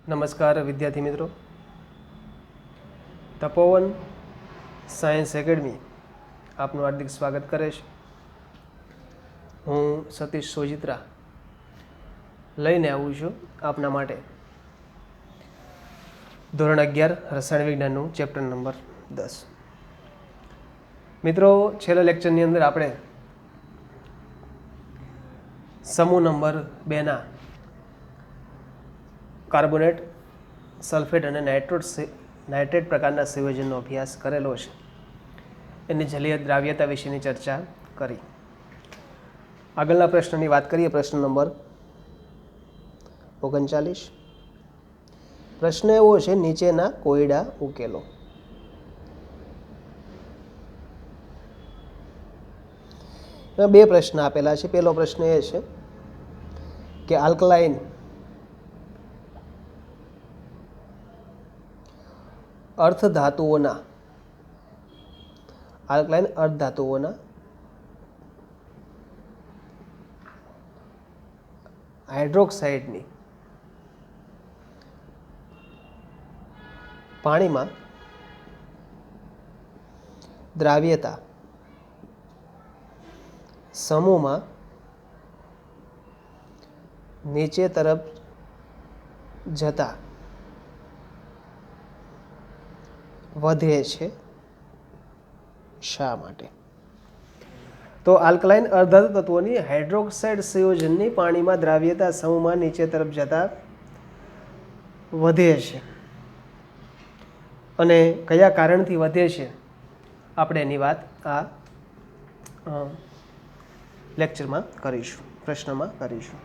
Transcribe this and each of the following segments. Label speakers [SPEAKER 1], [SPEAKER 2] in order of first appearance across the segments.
[SPEAKER 1] નમસ્કાર વિદ્યાર્થી મિત્રો, તપોવન સાયન્સ એકેડમી આપનું હાર્દિક સ્વાગત કરે છે. હું સતીશ સોજિત્રા લઈને આવું છું આપના માટે ધોરણ 11 રસાયણ વિજ્ઞાનનું ચેપ્ટર નંબર 10. મિત્રો, છેલ્લા લેક્ચરની અંદર આપણે સમૂહ નંબર 2ના કાર્બોનેટ, સલ્ફેટ અને નાઇટ્રેટ પ્રકારના સંયોજનનો અભ્યાસ કરેલો છે. એની જલીય દ્રાવ્યતા વિશેની ચર્ચા કરી. આગળના પ્રશ્નની વાત કરીએ. પ્રશ્ન નંબર 39. પ્રશ્ન એવો છે, નીચેના કોયડા ઉકેલો. એમાં બે પ્રશ્ન આપેલા છે. પહેલો પ્રશ્ન એ છે કે આલ્કલાઇન અર્ધધાતુઓના હાઇડ્રોક્સાઇડની પાણીમાં દ્રાવ્યતા સમૂહમાં નીચે તરફ જતા વધે છે, શા માટે? તો આલ્કલાઇન અર્ધધાતુ તત્વોની હાઇડ્રોક્સાઇડ સંયોજનની પાણીમાં દ્રાવ્યતા સમૂહમાં નીચે તરફ જતા વધે છે, અને કયા કારણથી વધે છે આપણે એની વાત આ લેક્ચરમાં કરીશું, પ્રશ્નમાં કરીશું.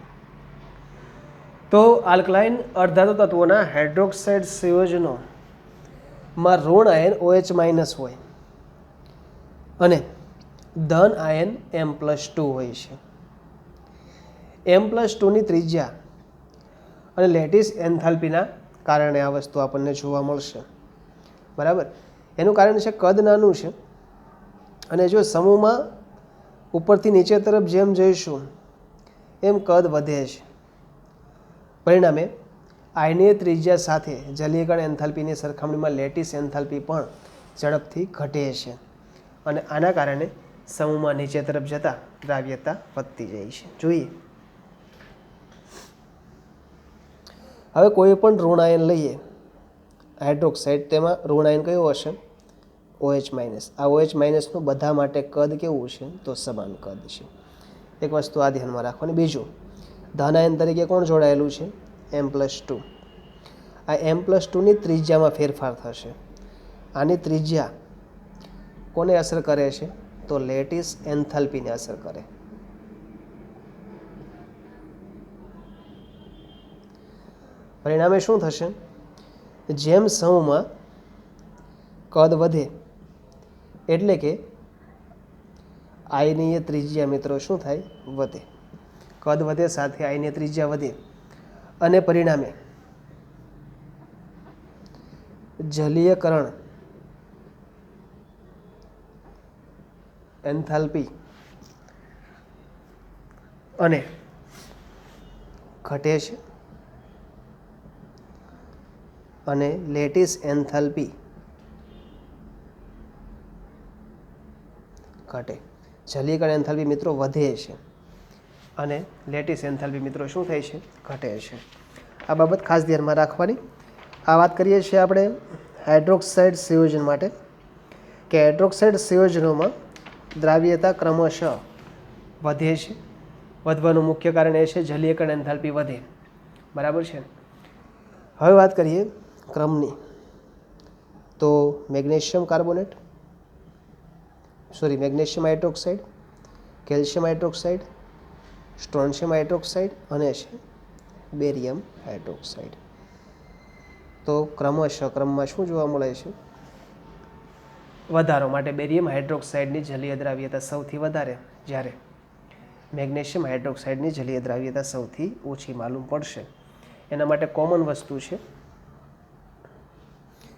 [SPEAKER 1] તો આલ્કલાઇન અર્ધધાતુ તત્વોના હાઇડ્રોક્સાઇડ સંયોજનો માં ઋણ આયન OH- હોય અને ધન આયન M+2 હોય છે. M+2ની ત્રિજ્યા અને લેટિસ એન્થાલ્પીના કારણે આ વસ્તુ આપણને જોવા મળશે. બરાબર. એનું કારણ છે કદ નાનું છે, અને જો સમૂહમાં ઉપરથી નીચે તરફ જેમ જઈશું એમ કદ વધે છે. પરિણામે આયનીય ત્રિજ્યા સાથે જલીયકરણ એન્થાલ્પીની સરખામણીમાં લેટિસ એન્થાલ્પી પણ ઝડપથી ઘટે છે, અને આના કારણે સમૂહમાં નીચે તરફ જતા દ્રાવ્યતા વધતી જાય છે. જોઈએ. હવે કોઈ પણ ઋણ આયન લઈએ હાઇડ્રોક્સાઇડ, તેમાં ઋણ આયન કયો હશે? OH-. આ OH- બધા માટે કદ કેવું છે? તો સમાન કદ છે. એક વસ્તુ આ ધ્યાનમાં રાખવાની. બીજું, ધન આયન તરીકે કોણ જોડાયેલું છે? M+2. આ M+2ની ત્રિજ્યામાં ફેરફાર થશે. આની ત્રિજ્યા કોને અસર કરે છે? તો લેટિસ એન્થાલ્પીને અસર કરે. પરિણામે શું થશે? જેમ સમૂહમાં કદ વધે એટલે કે આયનીય ત્રિજ્યા મિત્રો શું થાય? વધે. કદ વધે સાથે આયનીય ત્રિજ્યા વધે, અને પરિણામે જલીયકરણ એન્થાલ્પી અને ઘટે છે, અને લેટિસ એન્થાલ્પી ઘટે. જલીયકરણ એન્થાલ્પી મિત્રો વધે છે, અને લેટિસ એન્થાલ્પી મિત્રો શું થાય છે? ઘટે છે. આ બાબત ખાસ ધ્યાનમાં રાખવાની. આ વાત કરીએ છીએ આપણે હાઇડ્રોક્સાઇડ સંયોજન માટે, કે હાઇડ્રોક્સાઇડ સંયોજનોમાં દ્રાવ્યતા ક્રમશઃ વધે છે. વધવાનું મુખ્ય કારણ એ છે જલીયકરણ એન્થાલ્પી વધે. બરાબર છે. હવે વાત કરીએ ક્રમની. તો magnesium hydroxide, calcium hydroxide, strontium hydroxide અને છે બેરિયમ હાઇડ્રોક્સાઇડ. તો ક્રમમાં શું જોવા મળે છે? વધારો. માટે બેરિયમ હાઇડ્રોક્સાઇડની જલીય દ્રાવ્યતા સૌથી વધારે, જ્યારે મેગ્નેશિયમ હાઇડ્રોક્સાઇડની જલીય દ્રાવ્યતા સૌથી ઓછી માલુમ પડશે. એના માટે કોમન વસ્તુ છે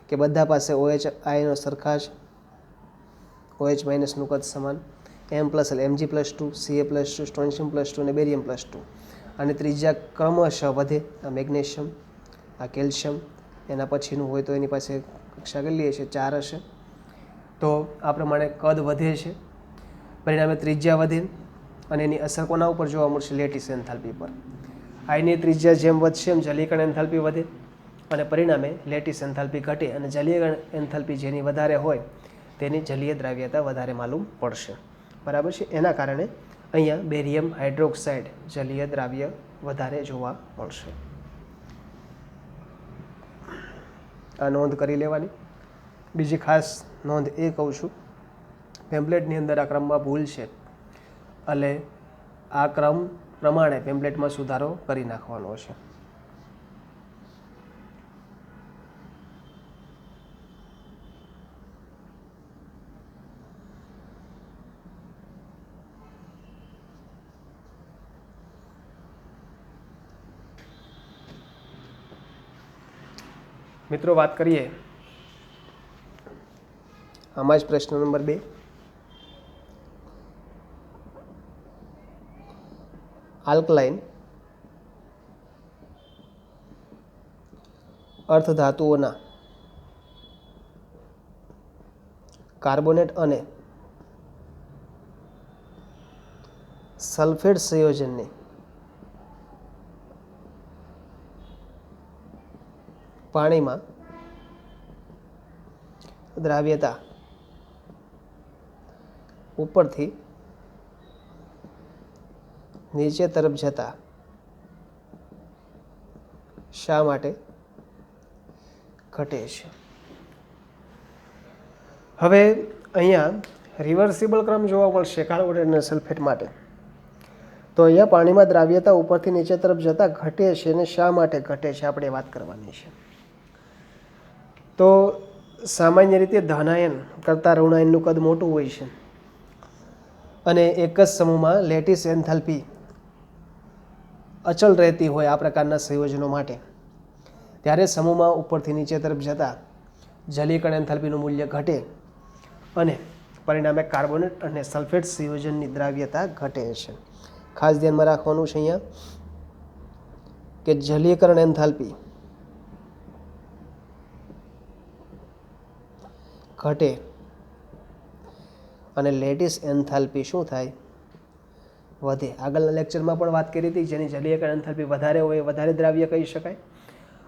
[SPEAKER 1] કે બધા પાસે OH આયનો સરખા છે, OH- નું કદ સમાન, Mg+2, Ca+2, સ્ટ્રોન્શિયમ+2 અને બેરિયમ+2. અને ત્રીજા ક્રમશઃ વધે. આ મેગ્નેશિયમ આ કેલ્શિયમ, એના પછીનું હોય તો એની પાસે કક્ષા કેટલી હશે? 4 હશે. તો આ પ્રમાણે કદ વધે છે, પરિણામે ત્રિજ્યા વધે અને એની અસર કોના ઉપર જોવા મળશે? લેટિસ એન્થાલ્પી પર. આઈની ત્રિજ્યા જેમ વધશે એમ જલીયકરણ એન્થાલ્પી વધે અને પરિણામે લેટિસ એન્થાલ્પી ઘટે અને જલીય એન્થાલ્પી જેની વધારે હોય તેની જલીય દ્રાવ્યતા વધારે માલુમ પડશે. બરાબર છે. એના કારણે અહીંયા બેરિયમ હાઇડ્રોક્સાઇડ જલીય દ્રાવ્ય વધારે જોવા મળશે. આ નોંધ કરી લેવાની. બીજી ખાસ નોંધ એ કહું છું, પેમ્પલેટની અંદર આ ક્રમમાં ભૂલ છે એટલે આ ક્રમ પ્રમાણે પેમ્પલેટમાં સુધારો કરી નાખવાનો છે. મિત્રો વાત કરીએ આમાં જ પ્રશ્ન નંબર 2. આલ્કલાઇન અર્ધધાતુઓના કાર્બોનેટ અને સલ્ફેટ સંયોજનની પાણીમાં દ્રાવ્યતા ઉપરથી નીચે તરફ જતા શા માટે ઘટે છે? હવે અહીંયા રિવર્સિબલ ક્રમ જોવા મળશે કાર્બોનેટ અને સલ્ફેટ માટે. તો અહીંયા પાણીમાં દ્રાવ્યતા ઉપરથી નીચે તરફ જતા ઘટે છે અને શા માટે ઘટે છે આપણે વાત કરવાની છે. તો સામાન્ય રીતે ધનાયન કરતાં ઋણાયનનું કદ મોટું હોય છે અને એક જ સમૂહમાં લેટિસ એન્થાલ્પી અચલ રહેતી હોય આ પ્રકારના સંયોજનો માટે, ત્યારે સમૂહમાં ઉપરથી નીચે તરફ જતાં જલીયકરણ એન્થાલ્પીનું મૂલ્ય ઘટે અને પરિણામે કાર્બોનેટ અને સલ્ફેટ સંયોજનની દ્રાવ્યતા ઘટે છે. ખાસ ધ્યાનમાં રાખવાનું છે અહીંયા કે જલીયકરણ એન્થાલ્પી ઘટે અને લેટિસ એન્થાલ્પી શું થાય? વધે. આગળના લેક્ચરમાં પણ વાત કરી હતી, જેની જલીયકરણ એન્થાલ્પી વધારે હોય વધારે દ્રાવ્ય કહી શકાય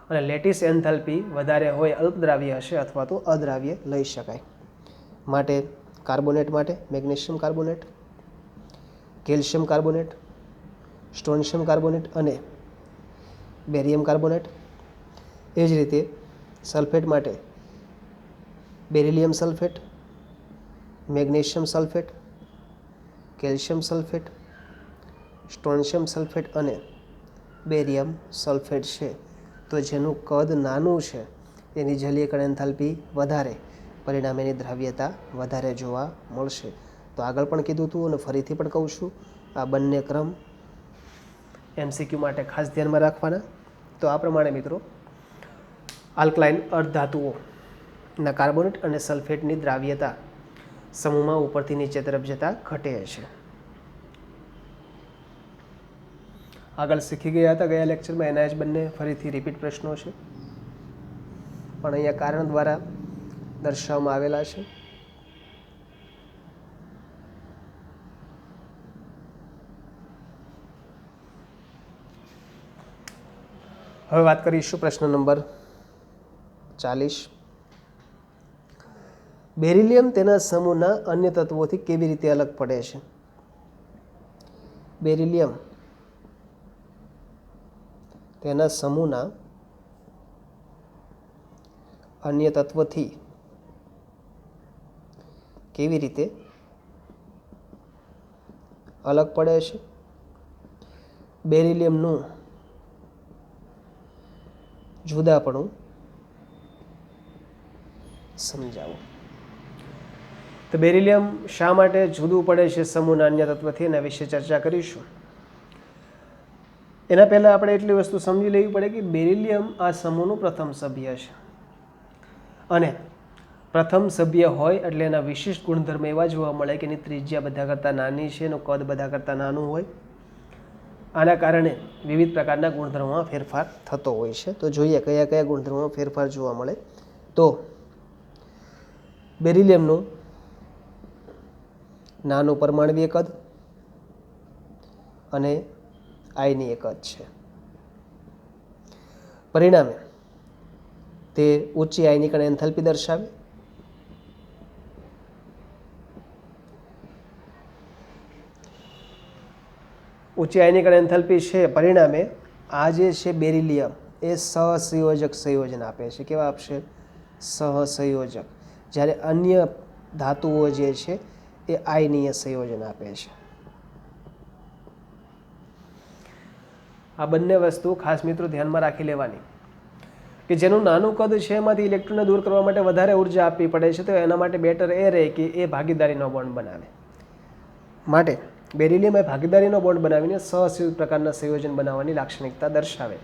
[SPEAKER 1] અને લેટિસ એન્થાલ્પી વધારે હોય અલ્પ દ્રાવ્ય હશે અથવા તો અદ્રાવ્ય લઈ શકાય. માટે કાર્બોનેટ માટે magnesium carbonate, calcium carbonate, strontium carbonate અને બેરિયમ કાર્બોનેટ. એ જ રીતે સલ્ફેટ માટે beryllium sulphate, magnesium sulphate, calcium sulphate, strontium sulphate અને બેરિયમ સલ્ફેટ છે. તો જેનું કદ નાનું છે એની જલીયકરણ એન્થાલ્પી વધારે, પરિણામે એની દ્રાવ્યતા વધારે જોવા મળશે. તો આગળ પણ કીધું હતું અને ફરીથી પણ કહું છું, આ બંને ક્રમ MCQ માટે ખાસ ધ્યાનમાં રાખવાના. તો આ પ્રમાણે મિત્રો આલ્કલાઇન અર્ધધાતુઓના કાર્બોનેટ અને સલ્ફેટની દ્રાવ્યતા સમૂહમાં ઉપરથી નીચે તરફ જતાં ઘટે છે. આગળ શીખી ગયા હતા ગયા લેક્ચરમાં, એના જ બંને ફરીથી રિપીટ પ્રશ્નો છે પણ અહીંયા કારણ દ્વારા દર્શાવવામાં આવેલા છે. હવે વાત કરીશું પ્રશ્ન નંબર 40. બેરિલિયમ તેના સમૂહના અન્ય તત્વોથી કેવી રીતે અલગ પડે છે? બેરિલિયમ તેના સમૂહના અન્ય તત્વથી કેવી રીતે અલગ પડે છે? બેરિલિયમનું જુદાપણું સમજાવો. તો બેરિલિયમ શા માટે જુદું પડે છે સમૂહના અન્ય તત્વથી, એના વિશે ચર્ચા કરીશું. એના પહેલાં આપણે એટલી વસ્તુ સમજી લેવી પડે કે બેરિલિયમ આ સમૂહનું પ્રથમ સભ્ય છે અને પ્રથમ સભ્ય હોય એટલે એના વિશિષ્ટ ગુણધર્મ એવા જોવા મળે કે એની ત્રિજ્યા બધા કરતાં નાની છે, એનું કદ બધા કરતાં નાનું હોય આના કારણે વિવિધ પ્રકારના ગુણધર્મોમાં ફેરફાર થતો હોય છે. તો જોઈએ કયા કયા ગુણધર્મોમાં ફેરફાર જોવા મળે. તો બેરિલિયમનું નાનું પરમાણ્વીય કદ અને આયનીય કદ છે. પરિણામે તે ઊંચી આયનિક અને એન્થાલ્પી દર્શાવે. ઊંચી આયનિક અને એન્થાલ્પી છે. પરિણામે આ જે છે બેરિલિયમ એ સહસંયોજક સંયોજન આપે છે. કેવા આપશે? સહસંયોજક. જ્યારે અન્ય ધાતુઓ જે છે એ આયનીય સંયોજન આપે છે. આ બંને વસ્તુ ખાસ મિત્રો ધ્યાનમાં રાખી લેવાની કે જેનું નાનું કદ છે એમાંથી ઇલેક્ટ્રોનને દૂર કરવા માટે વધારે ઉર્જા આપવી પડે છે. તો એના માટે બેટર એ રહે કે એ ભાગીદારીનો બોન્ડ બનાવે. માટે બેરિલિયમ એ ભાગીદારીનો બોન્ડ બનાવીને સહસંયોજક પ્રકારના સંયોજન બનાવવાની લાક્ષણિકતા દર્શાવે.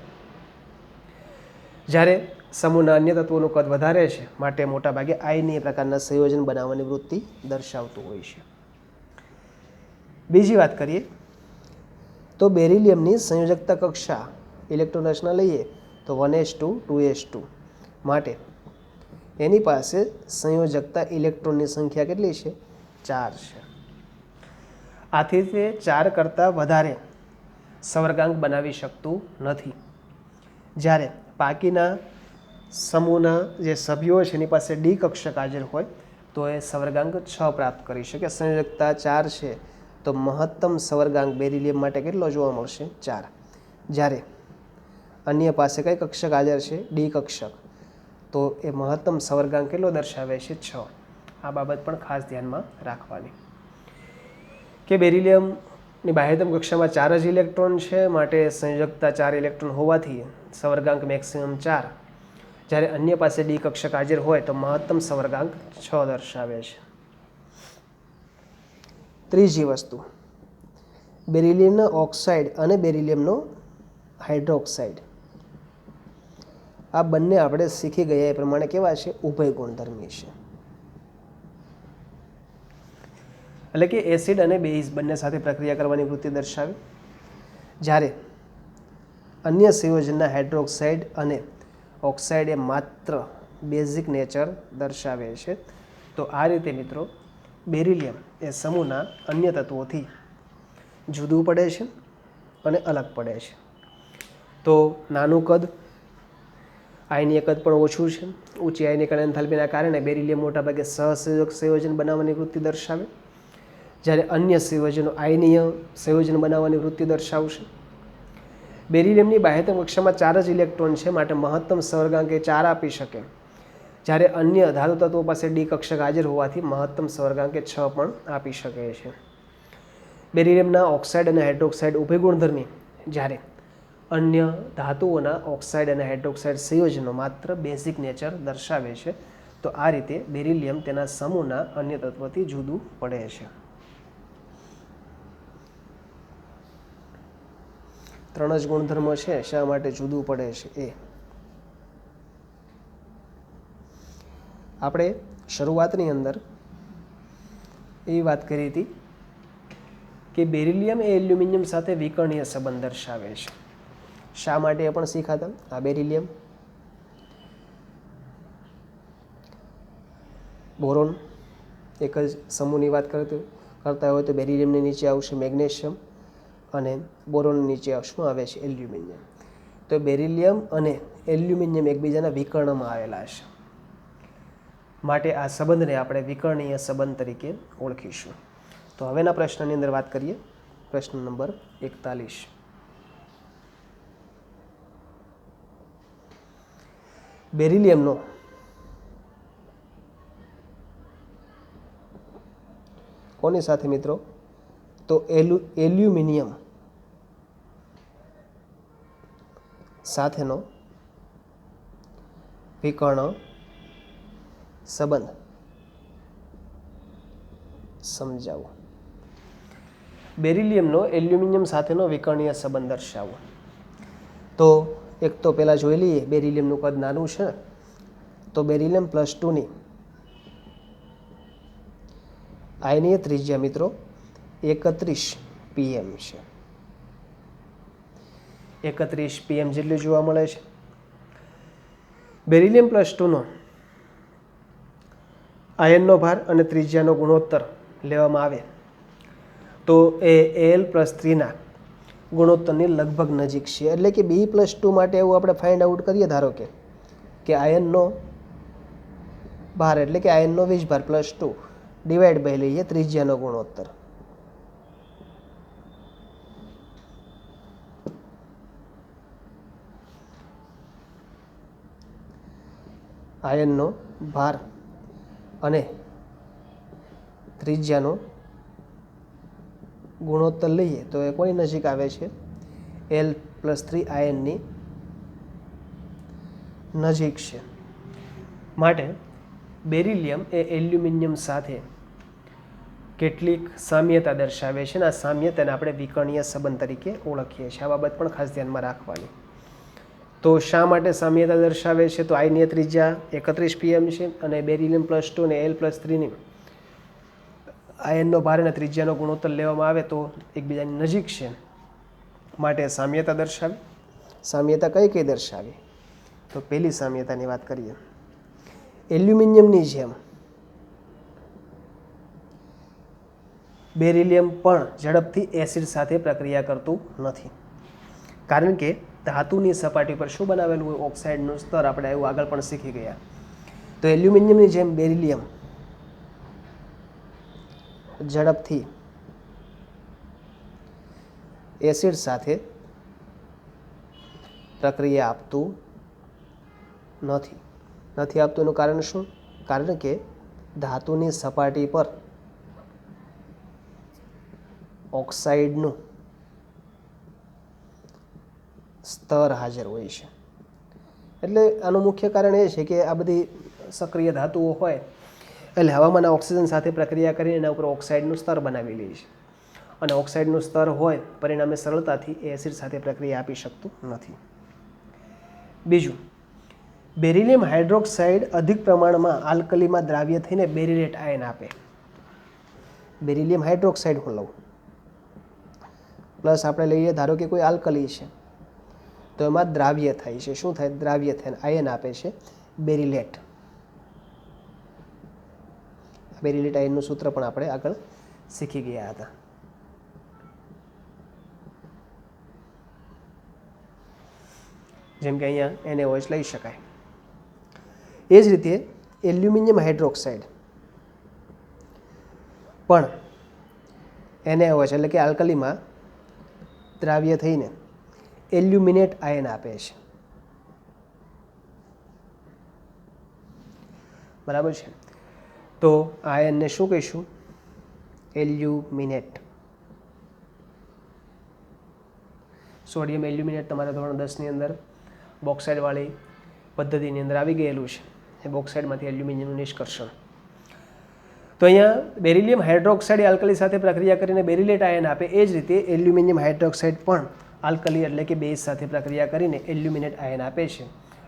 [SPEAKER 1] જ્યારે સમૂહના અન્ય તત્વોનું કદ વધારે છે માટે મોટાભાગે આયનીય પ્રકારના સંયોજન બનાવવાની વૃત્તિ દર્શાવતું હોય છે. બીજી વાત કરીએ તો બેરિલિયમની સંયોજકતા કક્ષા ઇલેક્ટ્રોન રચના લઈએ તો 1s2 2s2 માટે એની પાસે સંયોજકતા ઇલેક્ટ્રોનની સંખ્યા કેટલી છે? 4 છે. આથી તે 4 કરતાં વધારે સવર્ગાંક બનાવી શકતું નથી. જ્યારે બાકીના સમૂહના જે સભ્યો છે એની પાસે ડી કક્ષક હાજર હોય તો એ સવર્ગાંક 6 પ્રાપ્ત કરી શકે. સંયોજકતા 4 છે તો મહત્તમ સવર્ગાંક બેરિલિયમ માટે કેટલો જોવા મળશે? 4. જ્યારે અન્ય પાસે કઈ કક્ષક હાજર છે? ડી કક્ષક. તો એ મહત્તમ સવર્ગાંક કેટલો દર્શાવે છે? 6. આ બાબત પણ ખાસ ધ્યાનમાં રાખવાની કે બેરિલિયમની બાહ્યતમ કક્ષામાં 4 જ ઇલેક્ટ્રોન છે માટે સંયોજકતા 4 ઇલેક્ટ્રોન હોવાથી સવર્ગાંક મેક્સિમમ 4. જ્યારે અન્ય પાસે ડી કક્ષક હાજર હોય તો મહત્તમ સવર્ગાંક 6 દર્શાવે છે. ત્રીજી વસ્તુ, બેરિલિયમના ઓક્સાઇડ અને બેરિલિયમનો હાઇડ્રોક્સાઇડ આ બંને આપણે શીખી ગયા એ પ્રમાણે કેવા છે? ઉભય ગુણધર્મી છે. એટલે કે એસિડ અને બેઝ બંને સાથે પ્રક્રિયા કરવાની વૃત્તિ દર્શાવે. જ્યારે અન્ય સંયોજનના હાઇડ્રોક્સાઇડ અને ઓક્સાઇડ એ માત્ર બેઝિક નેચર દર્શાવે છે. તો આ રીતે મિત્રો બેરિલિયમ એ સમૂહના અન્ય તત્વોથી જુદું પડે છે અને અલગ પડે છે. તો નાનું કદ, આયનીય કદ પણ ઓછું છે. ઊંચી આયનિક અને એન્થાલ્પીના કારણે બેરિલિયમ મોટાભાગે સહસંયોજક સંયોજન બનાવવાની વૃત્તિ દર્શાવે. જ્યારે અન્ય સંયોજનો આયનીય સંયોજન બનાવવાની વૃત્તિ દર્શાવશે. બેરિલિયમની બાહ્યતમ કક્ષામાં 4 જ ઇલેક્ટ્રોન છે માટે મહત્તમ સવર્ગાંક એ 4 આપી શકે. જ્યારે અન્ય ધાતુ તત્વો પાસે ડી કક્ષક હાજર હોવાથી મહત્તમ સવર્ગાંક એ 6 પણ આપી શકે છે. બેરિલિયમના ઓક્સાઇડ અને હાઇડ્રોક્સાઇડ ઉભય ગુણધર્મી. જ્યારે અન્ય ધાતુઓના ઓક્સાઇડ અને હાઇડ્રોક્સાઇડ સંયોજનો માત્ર બેઝિક નેચર દર્શાવે છે. તો આ રીતે બેરિલિયમ તેના સમૂહના અન્ય તત્વોથી જુદું પડે છે. 3 જ ગુણધર્મો છે શા માટે જુદું પડે છે એ આપણે શરૂઆતની અંદર એવી વાત કરી હતી કે બેરિલિયમ એ એલ્યુમિનિયમ સાથે વિકર્ણીય સંબંધ દર્શાવે છે. શા માટે એ પણ શીખાતા. આ બેરિલિયમ, બોરોન એક જ સમૂહની વાત કરતા હોય તો બેરિલિયમની નીચે આવશે મેગ્નેશિયમ અને બોરોન નીચે શું આવે છે? એલ્યુમિનિયમ. તો બેરિલિયમ અને એલ્યુમિનિયમ એકબીજાના વિકર્ણમાં આવેલા છે માટે આ સંબંધને આપણે વિકર્ણીય સંબંધ તરીકે ઓળખીશું. તો હવેના પ્રશ્નની અંદર વાત કરીએ. પ્રશ્ન નંબર 41. બેરિલિયમનો કોની સાથે મિત્રો? તો એલ્યુમિનિયમ સાથેનો વિકર્ણ સંબંધ સમજાવો. બેરિલિયમનો એલ્યુમિનિયમ સાથેનો વિકર્ણીય સંબંધ દર્શાવો. તો એક તો પહેલાં જોઈ લઈએ બેરિલિયમનું કદ નાનું છે તો બેરિલિયમ +2ની આયનીય ત્રિજ્યા મિત્રો 31 pm છે. 31 PM જેટલી જોવા મળે છે. બેરિલિયમ +2નો આયનનો ભાર અને ત્રિજ્યાનો ગુણોત્તર લેવામાં આવે તો એ Al+3ના ગુણોત્તરની લગભગ નજીક છે. એટલે કે B+2 માટે એવું આપણે ફાઇન્ડ આઉટ કરીએ, ધારો કે આયનનો ભાર એટલે કે આયનનો વીજભાર +2 ડિવાઈડ બાય લઈએ ત્રિજ્યાનો ગુણોત્તર. આયનનો ભાર અને ત્રિજ્યાનો ગુણોત્તર લઈએ તો એ કોની નજીક આવે છે? Al+3 આયનની નજીક છે. માટે બેરિલિયમ એ એલ્યુમિનિયમ સાથે કેટલીક સામ્યતા દર્શાવે છે અને આ સામ્યતાને આપણે વિકર્ણીય સંબંધ તરીકે ઓળખીએ છીએ. આ બાબત પણ ખાસ ધ્યાનમાં રાખવાની. તો શા માટે સામ્યતા દર્શાવે છે? તો આયનીય ત્રિજ્યા 31 PM છે અને બેરિલિયમ +2 અને Al+3ની આયનનો ભાર અને ત્રિજ્યાનો ગુણોત્તર લેવામાં આવે તો એકબીજાની નજીક છે, માટે સામ્યતા દર્શાવી. સામ્યતા કઈ કઈ દર્શાવી? તો પહેલી સામ્યતાની વાત કરીએ. એલ્યુમિનિયમની જેમ બેરિલિયમ પણ ઝડપથી એસિડ સાથે પ્રક્રિયા કરતું નથી, કારણ કે ધાતુની સપાટી પર શું બનાવેલું હોય? ઓક્સાઇડનું સ્તર. આપણે એવું આગળ પણ શીખી ગયા. તો એલ્યુમિનિયમની જેમ બેરિલિયમ ઝડપથી એસિડ સાથે પ્રક્રિયા આપતું નથી આપતું. એનું કારણ શું? કારણ કે ધાતુની સપાટી પર ઓક્સાઇડનું સ્તર હાજર હોય છે. એટલે આનું મુખ્ય કારણ એ છે કે આ બધી સક્રિય ધાતુઓ હોય એટલે હવામાનના ઓક્સિજન સાથે પ્રક્રિયા કરીને એના ઉપર ઓક્સાઇડનું સ્તર બનાવી લે છે અને ઓક્સાઇડનું સ્તર હોય પરિણામે સરળતાથી એસિડ સાથે પ્રક્રિયા આપી શકતું નથી. બીજું, બેરિલિયમ હાઇડ્રોક્સાઇડ અધિક પ્રમાણમાં આલ્કલીમાં દ્રાવ્ય થઈને બેરિલેટ આયન આપે. બેરિલિયમ હાઇડ્રોક્સાઇડ હું લઉં પ્લસ આપણે લઈએ, ધારો કે કોઈ આલ્કલી છે તો એમાં દ્રાવ્ય થાય છે. શું થાય? દ્રાવ્ય થઈને આયન આપે છે બેરિલેટ. બેરિલેટ આયનનું સૂત્ર પણ આપણે આગળ શીખી ગયા હતા. જેમ કે અહીંયા NaOH લઈ શકાય. એ જ રીતે એલ્યુમિનિયમ હાઇડ્રોક્સાઇડ પણ NaOH એટલે કે આલ્કલીમાં દ્રાવ્ય થઈને એલ્યુમિનેટ આયન આપે છે. બરાબર છે? તો આ આયનને શું કહીશું? એલ્યુમિનેટ. સોડિયમ એલ્યુમિનેટ તમારા ધોરણ 10ની અંદર બોક્સાઇડવાળી પદ્ધતિની અંદર આવી ગયેલું છે. એ બોક્સાઇડમાંથી એલ્યુમિનિયમનું નિષ્કર્ષણ. તો અહીંયા બેરિલિયમ હાઇડ્રોક્સાઇડ આલ્કલી સાથે પ્રક્રિયા કરીને બેરિલેટ આયન આપે. એ જ રીતે એલ્યુમિનિયમ હાઇડ્રોક્સાઇડ પણ આલ્કલી એટલે કે બેઝ સાથે પ્રક્રિયા કરીને એલ્યુમિનેટ આયન આપે છે.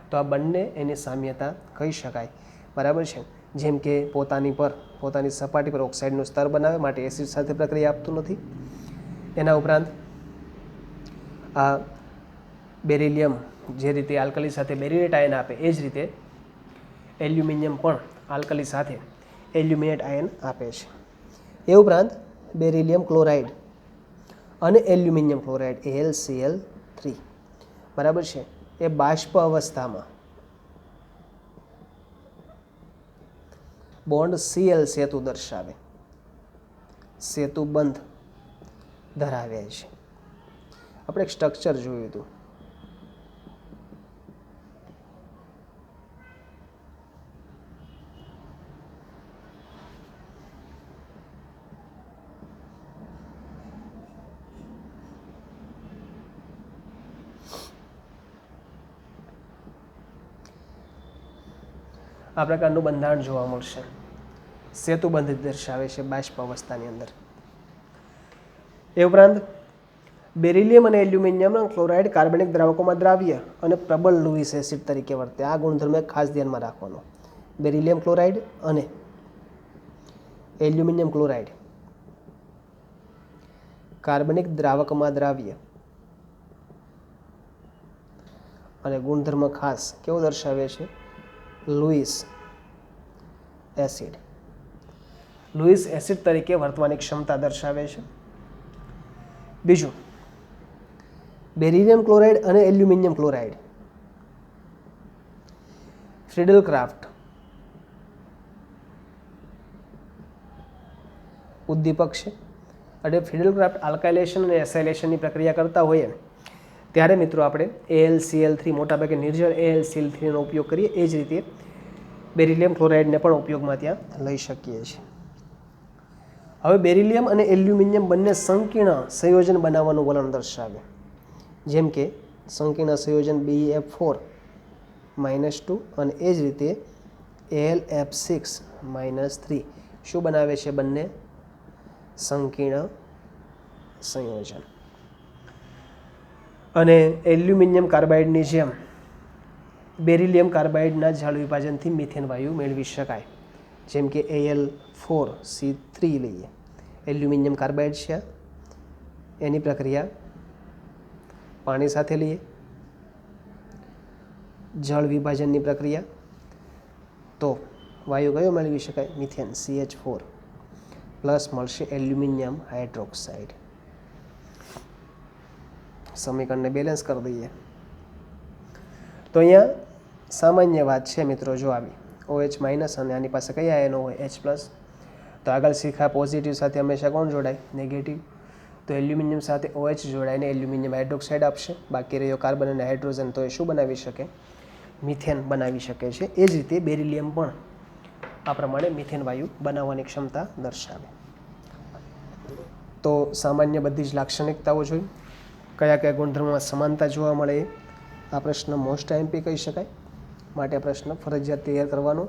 [SPEAKER 1] તો આ બંને એની સામ્યતા કહી શકાય. બરાબર છે? જેમ કે પોતાની સપાટી પર ઓક્સાઇડનું સ્તર બનાવે માટે એસિડ સાથે પ્રક્રિયા આપતું નથી. એના ઉપરાંત આ બેરિલિયમ જે રીતે આલ્કલી સાથે બેરિલેટ આયન આપે એ જ રીતે એલ્યુમિનિયમ પણ આલ્કલી સાથે એલ્યુમિનેટ આયન આપે છે. એ ઉપરાંત બેરિલિયમ ક્લોરાઇડ અને એલ્યુમિનિયમ ક્લોરાઇડ AlCl3 બરાબર છે, એ બાષ્પ અવસ્થામાં બોન્ડ Cl સેતુ દર્શાવે, સેતુ બંધ ધરાવે છે. આપણે એક સ્ટ્રક્ચર જોયું હતું. આ પ્રકારનું બંધારણ જોવા મળશે. સેતુબંધ દર્શાવે છે બાષ્પ અવસ્થાની અંદર. એ ઉપરાંત બેરિલિયમ અને એલ્યુમિનિયમના ક્લોરાઇડ કાર્બનિક દ્રાવકોમાં દ્રાવ્ય અને પ્રબળ લુઇસ એસિડ તરીકે વર્તે. આ ગુણધર્મ ખાસ ધ્યાનમાં રાખવાનો. બેરિલિયમ ક્લોરાઇડ અને એલ્યુમિનિયમ ક્લોરાઇડ કાર્બનિક દ્રાવકમાં દ્રાવ્ય અને ગુણધર્મ ખાસ કેવો દર્શાવે છે? Louis acid. લુઈસ એસિડ તરીકે વર્તવાની ક્ષમતા દર્શાવે છે. બીજું, બેરિલિયમ ક્લોરાઇડ અને એલ્યુમિનિયમ ક્લોરાઇડ ફ્રીડલ ક્રાફ્ટ ઉદ્દીપક છે. અને ફ્રીડલ ક્રાફ્ટ આલ્કાઇલેશન અને એસાઇલેશનની પ્રક્રિયા કરતા હોઈએ ત્યારે મિત્રો આપણે AlCl3 મોટાભાગે નિર્જળ AlCl3નો ઉપયોગ કરીએ. એ જ રીતે બેરિલિયમ ક્લોરાઇડને પણ ઉપયોગમાં ત્યાં લઈ શકીએ છીએ. હવે બેરિલિયમ અને એલ્યુમિનિયમ બંને સંકીર્ણ સંયોજન બનાવવાનું વલણ દર્શાવે, જેમ કે સંકીર્ણ સંયોજન BeF4 -2 અને એ જ રીતે AlF6 -3 શું બનાવે છે? બંને સંકીર્ણ સંયોજન. અને એલ્યુમિનિયમ કાર્બાઇડની જેમ બેરિલિયમ કાર્બાઇડના જળ વિભાજનથી મિથેન વાયુ મેળવી શકાય, જેમ કે Al4C3 લઈએ. એલ્યુમિનિયમ કાર્બાઇડ છે, એની પ્રક્રિયા પાણી સાથે લઈએ, જળ વિભાજનની પ્રક્રિયા, તો વાયુ કયો મેળવી શકાય? મિથેન CH4 પ્લસ મળશે એલ્યુમિનિયમ હાઇડ્રોક્સાઇડ. સમીકરણને બેલેન્સ કરી દઈએ. તો અહીંયા સામાન્ય વાત છે મિત્રો, જો આવી OH- અને આની પાસે કયા આયનો હોય? H+. તો આગળ શીખા પોઝિટિવ સાથે હંમેશા કોણ જોડાય? નેગેટિવ. તો એલ્યુમિનિયમ સાથે OH જોડાઈને એલ્યુમિનિયમ હાઇડ્રોક્સાઇડ આપશે. બાકી રહ્યો કાર્બન અને હાઇડ્રોજન, તો એ શું બનાવી શકે? મિથેન બનાવી શકે છે. એ જ રીતે બેરિલિયમ પણ આ પ્રમાણે મિથેન વાયુ બનાવવાની ક્ષમતા દર્શાવે. તો સામાન્ય બધી જ લાક્ષણિકતાઓ જોઈ. કયા કયા ગુણધર્મોમાં સમાનતા જોવા મળે એ આ પ્રશ્ન મોસ્ટ આઈએમપી કહી શકાય. માટે આ પ્રશ્ન ફરજિયાત તૈયાર કરવાનો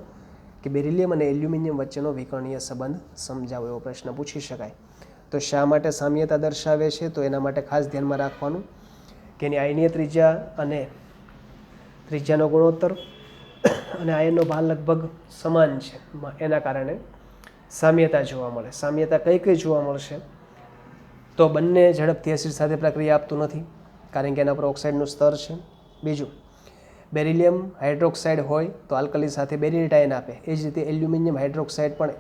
[SPEAKER 1] કે બેરિલિયમ અને એલ્યુમિનિયમ વચ્ચેનો વિકર્ણીય સંબંધ સમજાવો, એવો પ્રશ્ન પૂછી શકાય. તો શા માટે સામ્યતા દર્શાવે છે? તો એના માટે ખાસ ધ્યાનમાં રાખવાનું કે એની આયનીય ત્રિજ્યા અને ત્રિજ્યાનો ગુણોત્તર અને આયનનો ભાર લગભગ સમાન છે. એના કારણે સામ્યતા જોવા મળે. સામ્યતા કઈ કઈ જોવા મળશે? તો બંને ઝડપથી એસિડ સાથે પ્રક્રિયા આપતું નથી, કારણ કે એના પર ઓક્સાઇડનું સ્તર છે. બીજું, બેરિલિયમ હાઇડ્રોક્સાઇડ હોય તો આલ્કલી સાથે બેરિલેટ આયન આપે. એ જ રીતે એલ્યુમિનિયમ હાઇડ્રોક્સાઇડ પણ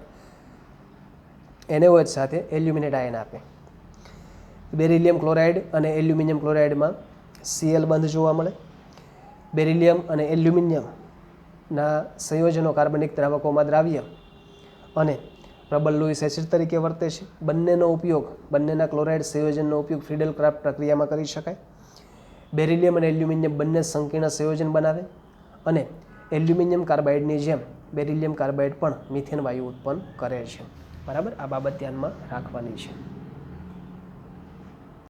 [SPEAKER 1] NaOH સાથે એલ્યુમિનેટ આયન આપે. બેરિલિયમ ક્લોરાઇડ અને એલ્યુમિનિયમ ક્લોરાઇડમાં Cl બંધ જોવા મળે. બેરિલિયમ અને એલ્યુમિનિયમના સંયોજનો કાર્બનિક દ્રાવકોમાં દ્રાવ્ય અને પ્રબળ લુઈસ એસિડ તરીકે વર્તે છે. બંનેના ક્લોરાઇડ સંયોજનનો ઉપયોગ ફ્રીડલ ક્રાફ્ટ પ્રક્રિયામાં કરી શકાય. બેરિલિયમ અને એલ્યુમિનિયમ બંને સંકીર્ણ સંયોજન બનાવે અને એલ્યુમિનિયમ કાર્બાઇડની જેમ બેરિલિયમ કાર્બાઇડ પણ મિથેન વાયુ ઉત્પન્ન કરે છે. બરાબર, આ બાબત ધ્યાનમાં રાખવાની છે.